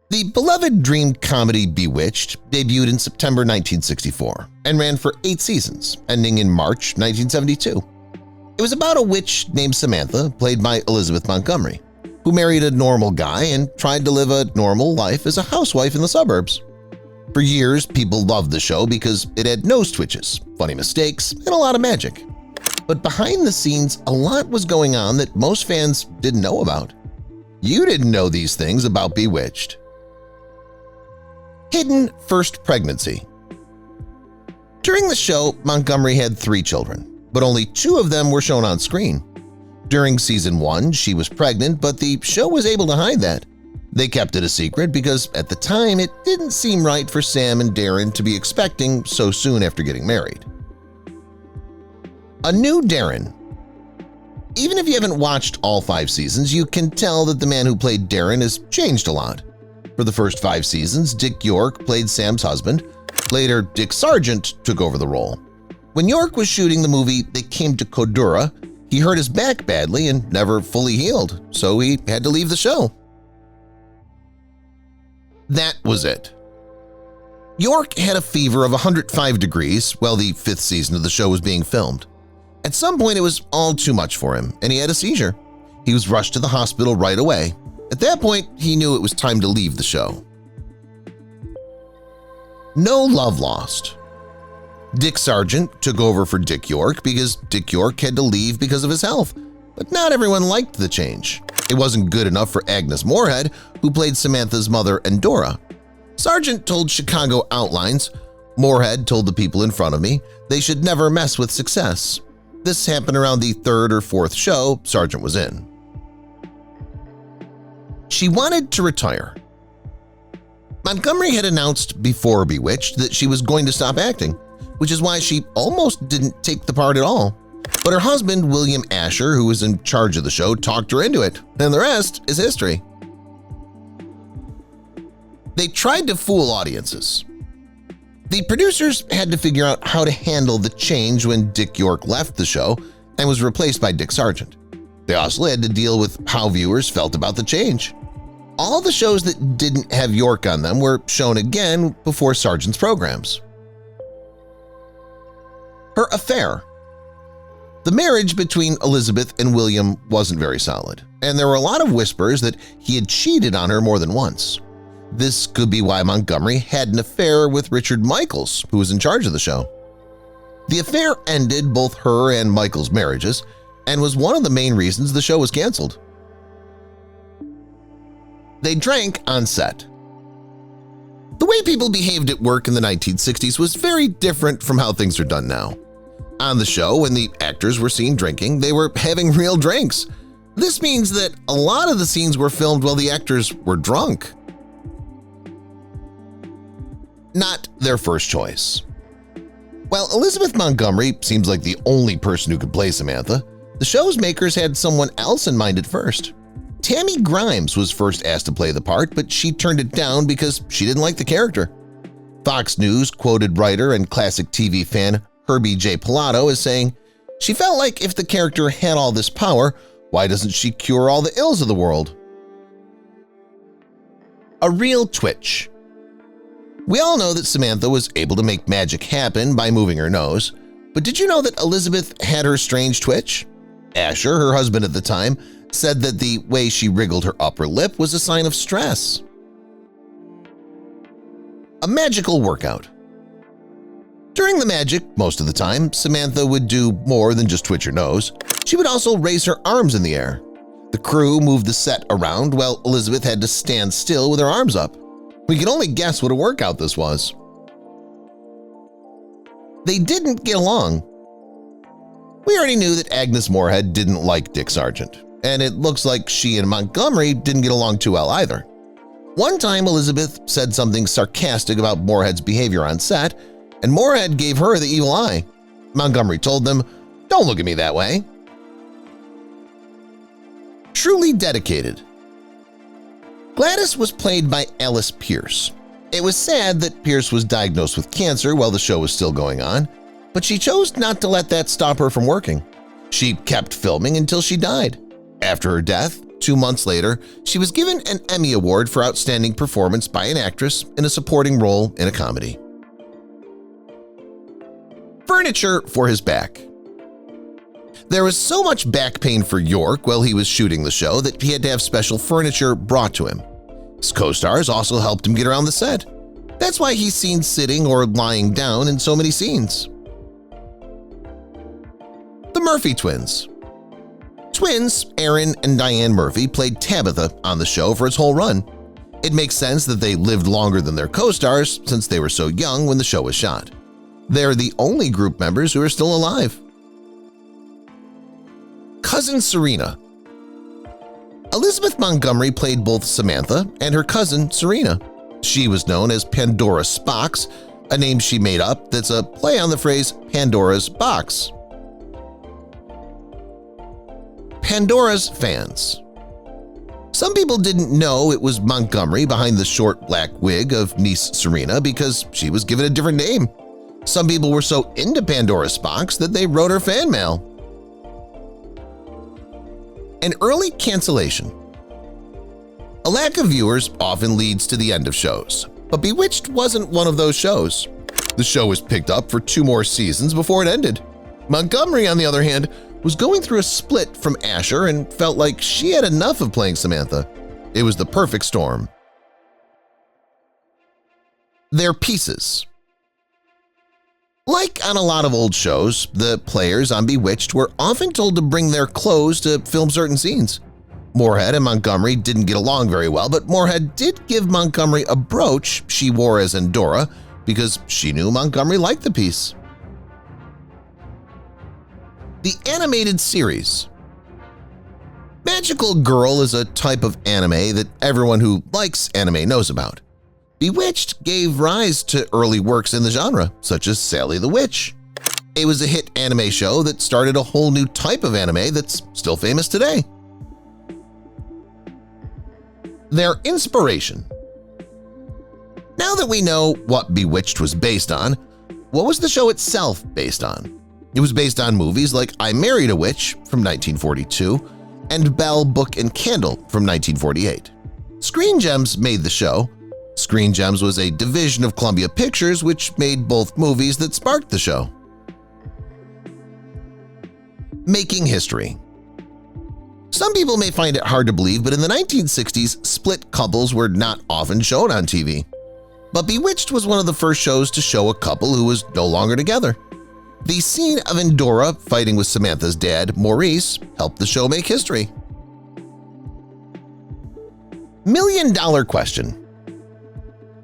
The beloved dream comedy Bewitched debuted in September 1964 and ran for 8 seasons, ending in March 1972. It was about a witch named Samantha, played by Elizabeth Montgomery, who married a normal guy and tried to live a normal life as a housewife in the suburbs. For years, people loved the show because it had nose twitches, funny mistakes, and a lot of magic. But behind the scenes, a lot was going on that most fans didn't know about. You didn't know these things about Bewitched. Hidden first pregnancy. During the show, Montgomery had 3 children, but only 2 of them were shown on screen. During Season 1, she was pregnant, but the show was able to hide that. They kept it a secret because at the time it didn't seem right for Sam and Darren to be expecting so soon after getting married. A new Darren. Even if you haven't watched all 5 seasons, you can tell that the man who played Darren has changed a lot. For the first 5 seasons, Dick York played Sam's husband. Later, Dick Sargent took over the role. When York was shooting the movie They Came to Cordura, he hurt his back badly and never fully healed, so he had to leave the show. That was it. York had a fever of 105 degrees while the 5th season of the show was being filmed. At some point, it was all too much for him, and he had a seizure. He was rushed to the hospital right away. At that point, he knew it was time to leave the show. No love lost. Dick Sargent took over for Dick York because Dick York had to leave because of his health, but not everyone liked the change. It wasn't good enough for Agnes Moorehead, who played Samantha's mother Endora. Sargent told Chicago Outlines, "Moorehead told the people in front of me they should never mess with success." This happened around the 3rd or 4th show Sargent was in. She wanted to retire. Montgomery had announced before Bewitched that she was going to stop acting, which is why she almost didn't take the part at all. But her husband, William Asher, who was in charge of the show, talked her into it, and the rest is history. They tried to fool audiences. The producers had to figure out how to handle the change when Dick York left the show and was replaced by Dick Sargent. They also had to deal with how viewers felt about the change. All the shows that didn't have York on them were shown again before Sargent's programs. Her affair. The marriage between Elizabeth and William wasn't very solid, and there were a lot of whispers that he had cheated on her more than once. This could be why Montgomery had an affair with Richard Michaels, who was in charge of the show. The affair ended both her and Michaels' marriages and was one of the main reasons the show was canceled. They drank on set. The way people behaved at work in the 1960s was very different from how things are done now. On the show, when the actors were seen drinking, they were having real drinks. This means that a lot of the scenes were filmed while the actors were drunk. Not their first choice. While Elizabeth Montgomery seems like the only person who could play Samantha, the show's makers had someone else in mind at first. Tammy Grimes was first asked to play the part, but she turned it down because she didn't like the character. Fox News quoted writer and classic TV fan Herbie J. Pilato as saying, "She felt like if the character had all this power, why doesn't she cure all the ills of the world?" A real twitch. We all know that Samantha was able to make magic happen by moving her nose, but did you know that Elizabeth had her strange twitch? Asher, her husband at the time, said that the way she wriggled her upper lip was a sign of stress. A magical workout. During the magic, most of the time, Samantha would do more than just twitch her nose. She would also raise her arms in the air. The crew moved the set around while Elizabeth had to stand still with her arms up. We can only guess what a workout this was. They didn't get along. We already knew that Agnes Moorehead didn't like Dick Sargent, and it looks like she and Montgomery didn't get along too well either. One time, Elizabeth said something sarcastic about Moorehead's behavior on set, and Moorehead gave her the evil eye. Montgomery told them, "Don't look at me that way." Truly dedicated. Gladys was played by Ellis Pierce. It was sad that Pierce was diagnosed with cancer while the show was still going on, but she chose not to let that stop her from working. She kept filming until she died. After her death, 2 months later, she was given an Emmy Award for Outstanding Performance by an Actress in a Supporting Role in a Comedy. Furniture for his back. There was so much back pain for York while he was shooting the show that he had to have special furniture brought to him. His co-stars also helped him get around the set. That's why he's seen sitting or lying down in so many scenes. The Murphy twins. Twins Aaron and Diane Murphy played Tabitha on the show for its whole run. It makes sense that they lived longer than their co-stars since they were so young when the show was shot. They're the only group members who are still alive. Cousin Serena. Elizabeth Montgomery played both Samantha and her cousin Serena. She was known as Pandoras Box, a name she made up that's a play on the phrase Pandora's Box. Pandoras Fans. Some people didn't know it was Montgomery behind the short black wig of niece Serena because she was given a different name. Some people were so into Pandora's Box that they wrote her fan mail. An early cancellation. A lack of viewers often leads to the end of shows, but Bewitched wasn't one of those shows. The show was picked up for 2 more seasons before it ended. Montgomery, on the other hand, was going through a split from Asher and felt like she had enough of playing Samantha. It was the perfect storm. Their pieces. Like on a lot of old shows, the players on Bewitched were often told to bring their clothes to film certain scenes. Moorhead and Montgomery didn't get along very well, but Moorhead did give Montgomery a brooch she wore as Endora because she knew Montgomery liked the piece. The animated series. Magical Girl is a type of anime that everyone who likes anime knows about. Bewitched gave rise to early works in the genre, such as Sally the Witch. It was a hit anime show that started a whole new type of anime that's still famous today. Their inspiration. Now that we know what Bewitched was based on, what was the show itself based on? It was based on movies like I Married a Witch from 1942 and Bell, Book and Candle from 1948. Screen Gems made the show. Screen Gems was a division of Columbia Pictures which made both movies that sparked the show. Making history. Some people may find it hard to believe, but in the 1960s, split couples were not often shown on TV. But Bewitched was one of the first shows to show a couple who was no longer together. The scene of Endora fighting with Samantha's dad, Maurice, helped the show make history. Million-dollar question.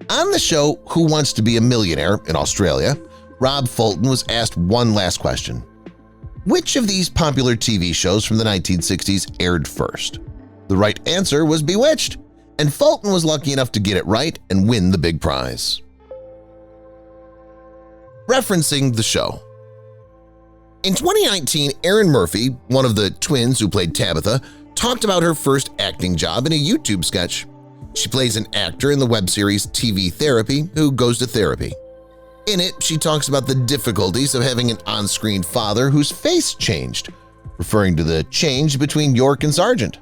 On the show Who Wants to Be a Millionaire in Australia, Rob Fulton was asked one last question. Which of these popular TV shows from the 1960s aired first? The right answer was Bewitched, and Fulton was lucky enough to get it right and win the big prize. Referencing the show. In 2019, Erin Murphy, one of the twins who played Tabitha, talked about her first acting job in a YouTube sketch. She plays an actor in the web series TV Therapy who goes to therapy. In it, she talks about the difficulties of having an on-screen father whose face changed, referring to the change between York and Sargent.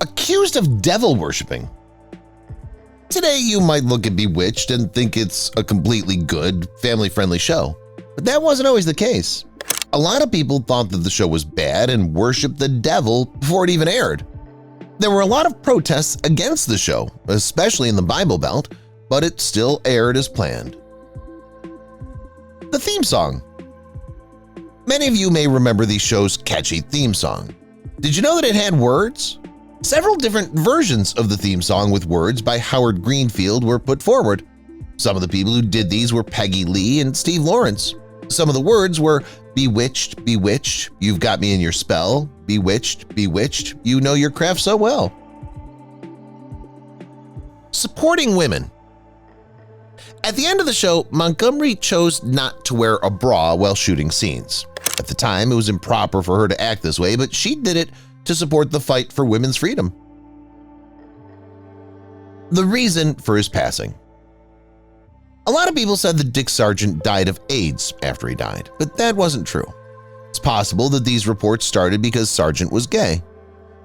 Accused of devil worshipping. Today, you might look at Bewitched and think it's a completely good, family-friendly show, but that wasn't always the case. A lot of people thought that the show was bad and worshipped the devil before it even aired. There were a lot of protests against the show, especially in the Bible Belt, but it still aired as planned. The theme song. Many of you may remember the show's catchy theme song. Did you know that it had words? Several different versions of the theme song with words by Howard Greenfield were put forward. Some of the people who did these were Peggy Lee and Steve Lawrence. Some of the words were bewitched, bewitched, you've got me in your spell, bewitched, bewitched, you know your craft so well. Supporting women. At the end of the show, Montgomery chose not to wear a bra while shooting scenes. At the time, it was improper for her to act this way, but she did it to support the fight for women's freedom. The reason for his passing. A lot of people said that Dick Sargent died of AIDS after he died, but that wasn't true. It's possible that these reports started because Sargent was gay.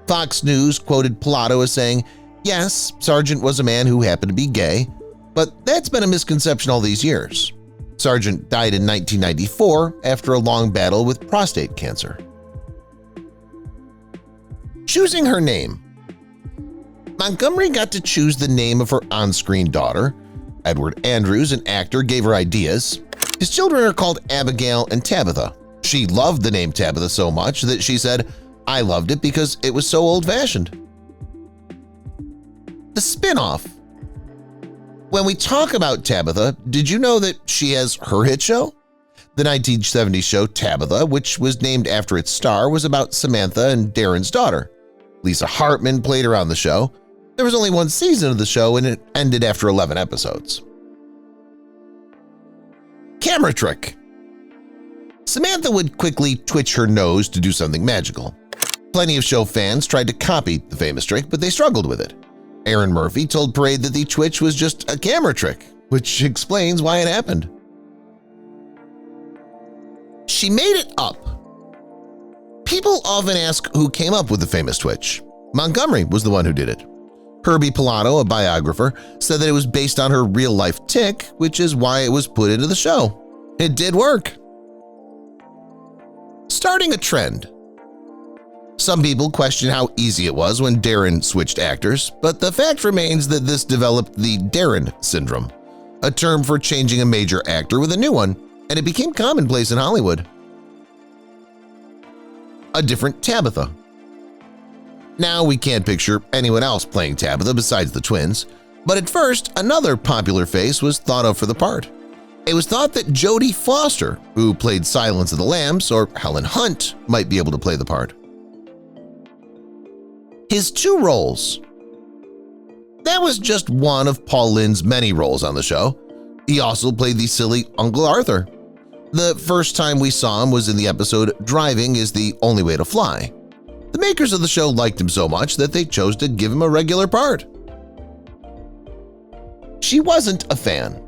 Fox News quoted Pilato as saying, "Yes, Sargent was a man who happened to be gay, but that's been a misconception all these years." Sargent died in 1994 after a long battle with prostate cancer. Choosing her name. Montgomery got to choose the name of her on-screen daughter. Edward Andrews, an actor, gave her ideas. His children are called Abigail and Tabitha. She loved the name Tabitha so much that she said, "I loved it because it was so old-fashioned." The spin-off. When we talk about Tabitha, did you know that she has her hit show? The 1970s show Tabitha, which was named after its star, was about Samantha and Darren's daughter. Lisa Hartman played her on the show. There was only one season of the show and it ended after 11 episodes. Camera trick. Samantha would quickly twitch her nose to do something magical. Plenty of show fans tried to copy the famous trick, but they struggled with it. Aaron Murphy told Parade that the twitch was just a camera trick, which explains why it happened. She made it up. People often ask who came up with the famous twitch. Montgomery was the one who did it. Herbie Pilato, a biographer, said that it was based on her real-life tic, which is why it was put into the show. It did work. Starting a trend. Some people question how easy it was when Darren switched actors, but the fact remains that this developed the Darren syndrome, a term for changing a major actor with a new one, and it became commonplace in Hollywood. A different Tabitha. Now we can't picture anyone else playing Tabitha besides the twins, but at first another popular face was thought of for the part. It was thought that Jodie Foster, who played Silence of the Lambs, or Helen Hunt, might be able to play the part. His two roles. That was just one of Paul Lynde's many roles on the show. He also played the silly Uncle Arthur. The first time we saw him was in the episode Driving is the Only Way to Fly. The makers of the show liked him so much that they chose to give him a regular part. She wasn't a fan.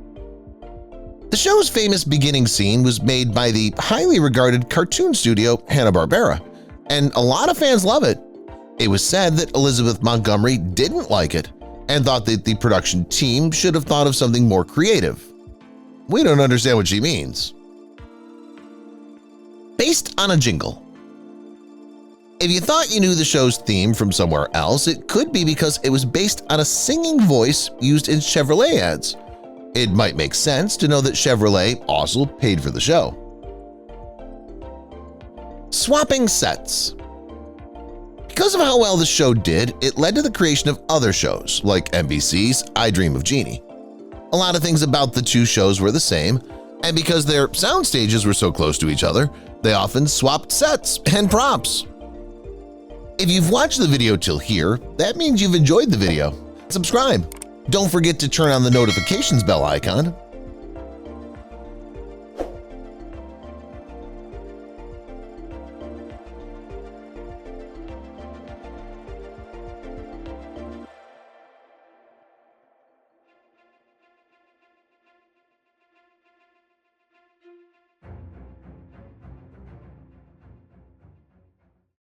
The show's famous beginning scene was made by the highly regarded cartoon studio Hanna-Barbera, and a lot of fans love it. It was said that Elizabeth Montgomery didn't like it and thought that the production team should have thought of something more creative. We don't understand what she means. Based on a jingle. If you thought you knew the show's theme from somewhere else, it could be because it was based on a singing voice used in Chevrolet ads. It might make sense to know that Chevrolet also paid for the show. Swapping sets. Because of how well the show did, it led to the creation of other shows, like NBC's I Dream of Jeannie. A lot of things about the two shows were the same, and because their sound stages were so close to each other, they often swapped sets and props. If you've watched the video till here, that means you've enjoyed the video. Subscribe. Don't forget to turn on the notifications bell icon